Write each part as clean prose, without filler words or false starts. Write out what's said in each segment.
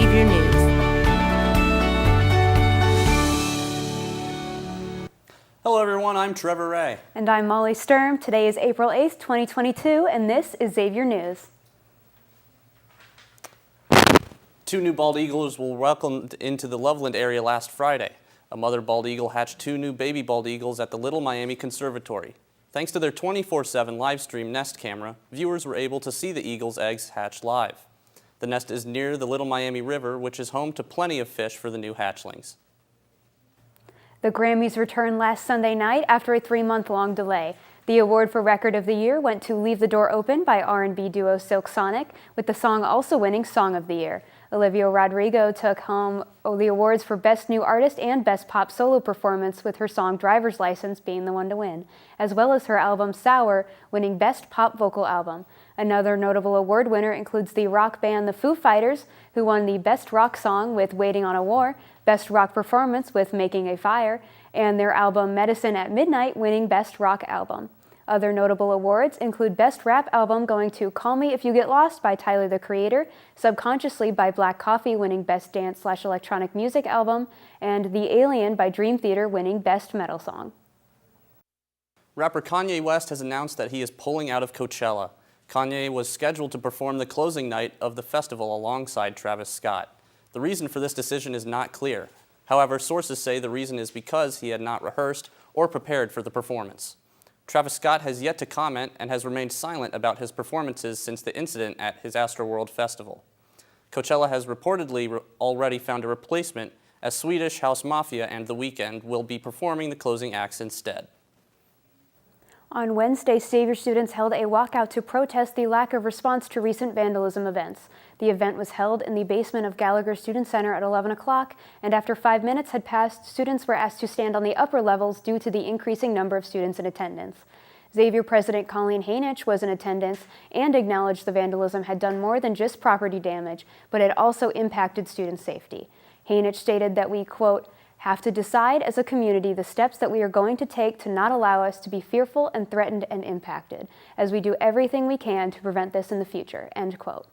Xavier News. Hello everyone, I'm Trevor Ray. And I'm Molly Sturm. Today is April 8th, 2022, and this is Xavier News. 2 new bald eagles were welcomed into the Loveland area last Friday. A mother bald eagle hatched 2 new baby bald eagles at the Little Miami Conservatory. Thanks to their 24/7 live stream nest camera, viewers were able to see the eagles' eggs hatch live. The nest is near the Little Miami River, which is home to plenty of fish for the new hatchlings. The Grammys returned last Sunday night after a 3-month-long delay. The award for Record of the Year went to Leave the Door Open by R&B duo Silk Sonic, with the song also winning Song of the Year. Olivia Rodrigo took home the awards for Best New Artist and Best Pop Solo Performance, with her song Driver's License being the one to win, as well as her album Sour winning Best Pop Vocal Album. Another notable award winner includes the rock band The Foo Fighters, who won the Best Rock Song with Waiting on a War, Best Rock Performance with Making a Fire, and their album Medicine at Midnight winning Best Rock Album. Other notable awards include Best Rap Album going to Call Me If You Get Lost by Tyler, the Creator, Subconsciously by Black Coffee winning Best Dance/Electronic Music Album, and The Alien by Dream Theater winning Best Metal Song. Rapper Kanye West has announced that he is pulling out of Coachella. Kanye was scheduled to perform the closing night of the festival alongside Travis Scott. The reason for this decision is not clear. However, sources say the reason is because he had not rehearsed or prepared for the performance. Travis Scott has yet to comment and has remained silent about his performances since the incident at his Astroworld festival. Coachella has reportedly already found a replacement, as Swedish House Mafia and The Weeknd will be performing the closing acts instead. On Wednesday, Xavier students held a walkout to protest the lack of response to recent vandalism events. The event was held in the basement of Gallagher Student Center at 11 o'clock, and after 5 minutes had passed, students were asked to stand on the upper levels due to the increasing number of students in attendance. Xavier President Colleen Hainich was in attendance and acknowledged the vandalism had done more than just property damage, but had also impacted student safety. Hainich stated that we, quote, have to decide as a community the steps that we are going to take to not allow us to be fearful and threatened and impacted, as we do everything we can to prevent this in the future, end quote.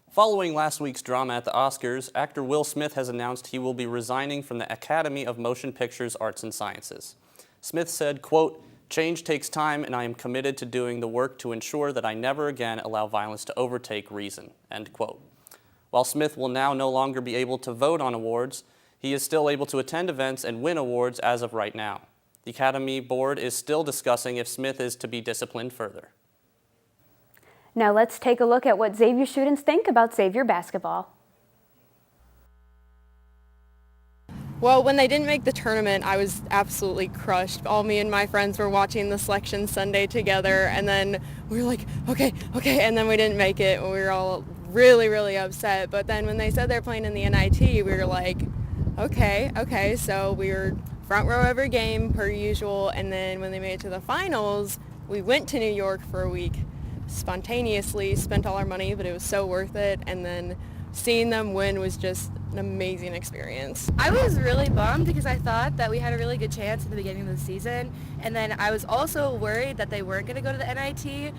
Following last week's drama at the Oscars, actor Will Smith has announced he will be resigning from the Academy of Motion Pictures Arts and Sciences. Smith said, quote, change takes time and I am committed to doing the work to ensure that I never again allow violence to overtake reason, end quote. While Smith will now no longer be able to vote on awards, he is still able to attend events and win awards as of right now. The Academy Board is still discussing if Smith is to be disciplined further. Now let's take a look at what Xavier students think about Xavier basketball. Well, when they didn't make the tournament, I was absolutely crushed. All me and my friends were watching the selection Sunday together, and then we were like, okay, and then we didn't make it, and we were all really, really upset. But then when they said they're playing in the NIT, we were like, okay, so we were front row every game per usual, and then when they made it to the finals, we went to New York for a week, spontaneously spent all our money, but it was so worth it, and then seeing them win was just an amazing experience. I was really bummed because I thought that we had a really good chance at the beginning of the season, and then I was also worried that they weren't going to go to the NIT,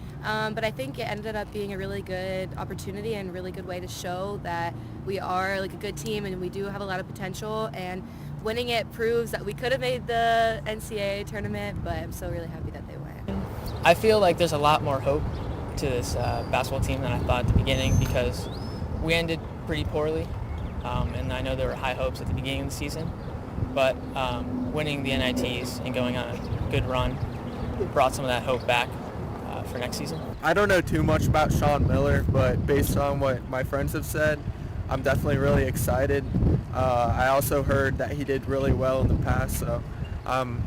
but I think it ended up being a really good opportunity and a really good way to show that we are like a good team and we do have a lot of potential, and winning it proves that we could have made the NCAA tournament, but I'm still really happy that they went. I feel like there's a lot more hope to this basketball team than I thought at the beginning, because we ended pretty poorly. And I know there were high hopes at the beginning of the season, but winning the NITs and going on a good run brought some of that hope back for next season. I don't know too much about Sean Miller, but based on what my friends have said, I'm definitely really excited. I also heard that he did really well in the past, so I'm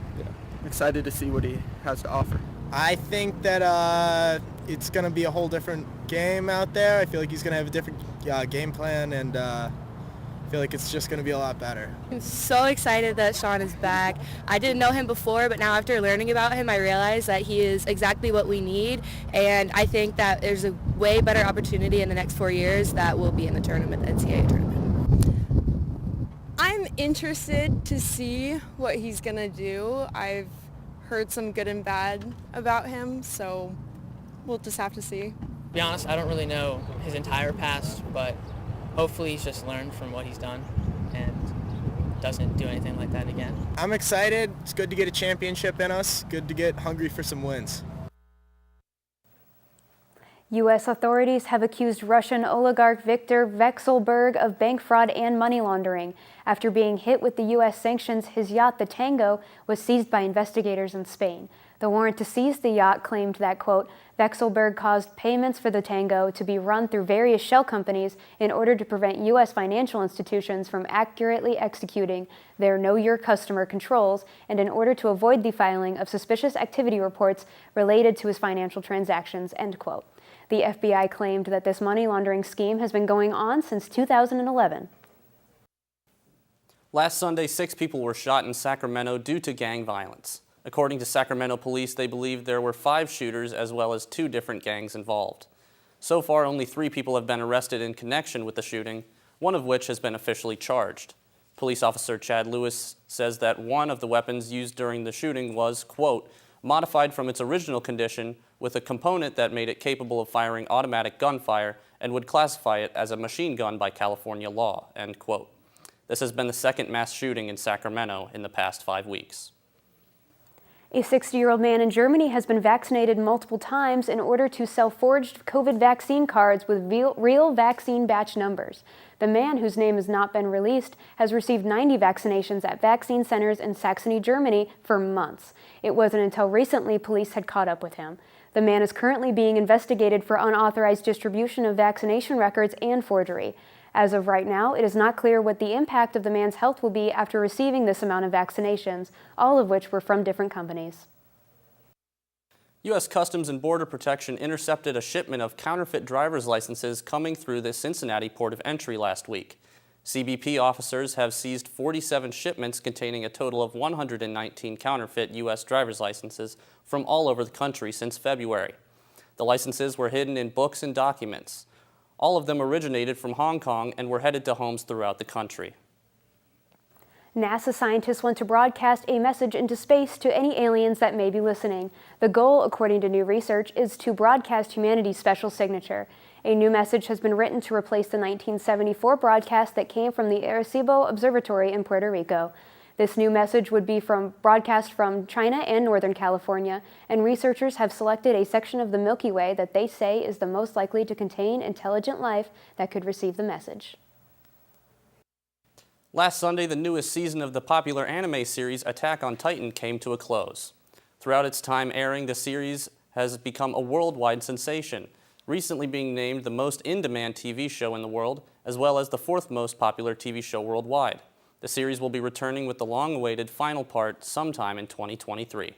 excited to see what he has to offer. I think that it's going to be a whole different game out there. I feel like he's going to have a different game plan, and I feel like it's just going to be a lot better. I'm so excited that Sean is back. I didn't know him before, but now after learning about him, I realize that he is exactly what we need, and I think that there's a way better opportunity in the next 4 years that we'll be in the tournament, the NCAA tournament. I'm interested to see what he's going to do. I've heard some good and bad about him, so we'll just have to see. To be honest, I don't really know his entire past, but hopefully he's just learned from what he's done and doesn't do anything like that again. I'm excited. It's good to get a championship in us. Good to get hungry for some wins. U.S. authorities have accused Russian oligarch Viktor Vekselberg of bank fraud and money laundering. After being hit with the U.S. sanctions, his yacht, the Tango, was seized by investigators in Spain. The warrant to seize the yacht claimed that, quote, Vekselberg caused payments for the Tango to be run through various shell companies in order to prevent U.S. financial institutions from accurately executing their Know Your Customer controls and in order to avoid the filing of suspicious activity reports related to his financial transactions, end quote. The FBI claimed that this money laundering scheme has been going on since 2011. Last Sunday, 6 people were shot in Sacramento due to gang violence. According to Sacramento police, they believe there were 5 shooters as well as 2 different gangs involved. So far, only 3 people have been arrested in connection with the shooting, one of which has been officially charged. Police officer Chad Lewis says that one of the weapons used during the shooting was, quote, modified from its original condition with a component that made it capable of firing automatic gunfire and would classify it as a machine gun by California law, end quote. This has been the second mass shooting in Sacramento in the past 5 weeks. A 60-year-old man in Germany has been vaccinated multiple times in order to sell forged COVID vaccine cards with real vaccine batch numbers. The man, whose name has not been released, has received 90 vaccinations at vaccine centers in Saxony, Germany for months. It wasn't until recently police had caught up with him. The man is currently being investigated for unauthorized distribution of vaccination records and forgery. As of right now, it is not clear what the impact of the man's health will be after receiving this amount of vaccinations, all of which were from different companies. U.S. Customs and Border Protection intercepted a shipment of counterfeit driver's licenses coming through the Cincinnati port of entry last week. CBP officers have seized 47 shipments containing a total of 119 counterfeit U.S. driver's licenses from all over the country since February. The licenses were hidden in books and documents. All of them originated from Hong Kong and were headed to homes throughout the country. NASA scientists want to broadcast a message into space to any aliens that may be listening. The goal, according to new research, is to broadcast humanity's special signature. A new message has been written to replace the 1974 broadcast that came from the Arecibo Observatory in Puerto Rico. This new message would be broadcast from China and Northern California, and researchers have selected a section of the Milky Way that they say is the most likely to contain intelligent life that could receive the message. Last Sunday, the newest season of the popular anime series Attack on Titan came to a close. Throughout its time airing, the series has become a worldwide sensation, recently being named the most in-demand TV show in the world, as well as the 4th most popular TV show worldwide. The series will be returning with the long-awaited final part sometime in 2023.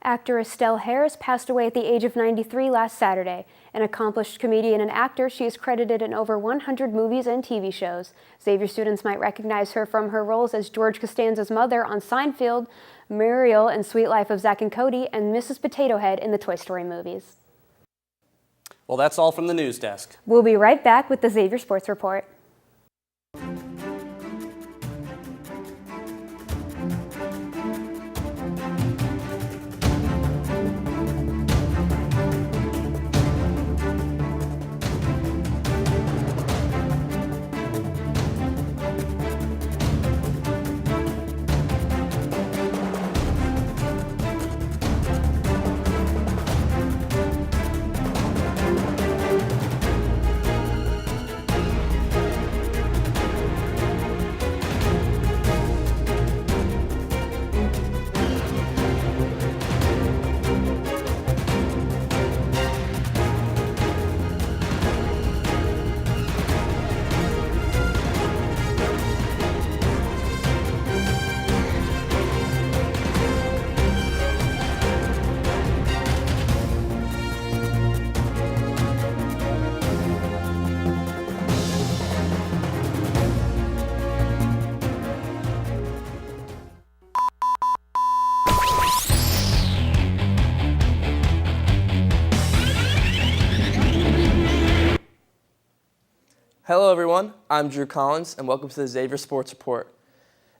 Actor Estelle Harris passed away at the age of 93 last Saturday. An accomplished comedian and actor, she is credited in over 100 movies and TV shows. Xavier students might recognize her from her roles as George Costanza's mother on Seinfeld, Muriel in Sweet Life of Zack and Cody, and Mrs. Potato Head in the Toy Story movies. Well, that's all from the news desk. We'll be right back with the Xavier Sports Report. Hello everyone, I'm Drew Collins and welcome to the Xavier Sports Report.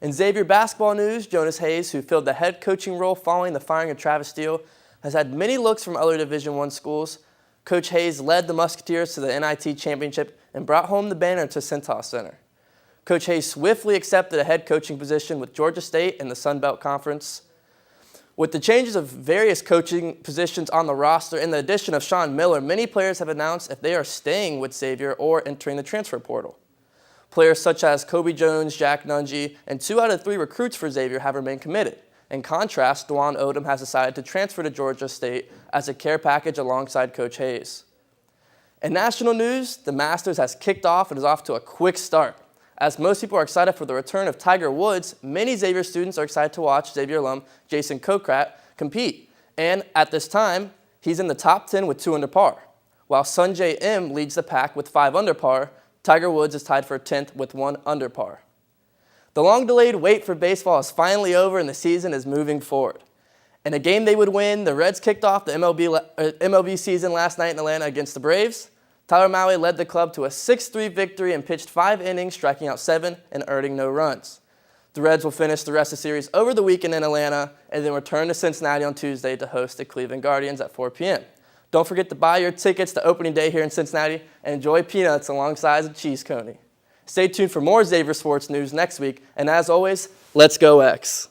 In Xavier basketball news, Jonas Hayes, who filled the head coaching role following the firing of Travis Steele, has had many looks from other Division I schools, Coach Hayes led the Musketeers to the NIT championship and brought home the banner to Cintas Center. Coach Hayes swiftly accepted a head coaching position with Georgia State in the Sun Belt Conference. With the changes of various coaching positions on the roster and the addition of Sean Miller, many players have announced if they are staying with Xavier or entering the transfer portal. Players such as Kobe Jones, Jack Nungy, and 2 out of 3 recruits for Xavier have remained committed. In contrast, Dwan Odom has decided to transfer to Georgia State as a care package alongside Coach Hayes. In national news, the Masters has kicked off and is off to a quick start. As most people are excited for the return of Tiger Woods, many Xavier students are excited to watch Xavier alum Jason Kokrat compete. And at this time, he's in the top 10 with 2 under par. While Sunjay M leads the pack with 5 under par, Tiger Woods is tied for 10th with 1 under par. The long-delayed wait for baseball is finally over and the season is moving forward. In a game they would win, the Reds kicked off the MLB season last night in Atlanta against the Braves. Tyler Maui led the club to a 6-3 victory and pitched 5 innings, striking out 7 and earning no runs. The Reds will finish the rest of the series over the weekend in Atlanta and then return to Cincinnati on Tuesday to host the Cleveland Guardians at 4 p.m. Don't forget to buy your tickets to opening day here in Cincinnati and enjoy peanuts alongside a cheese coney. Stay tuned for more Xavier sports news next week, and as always, let's go X.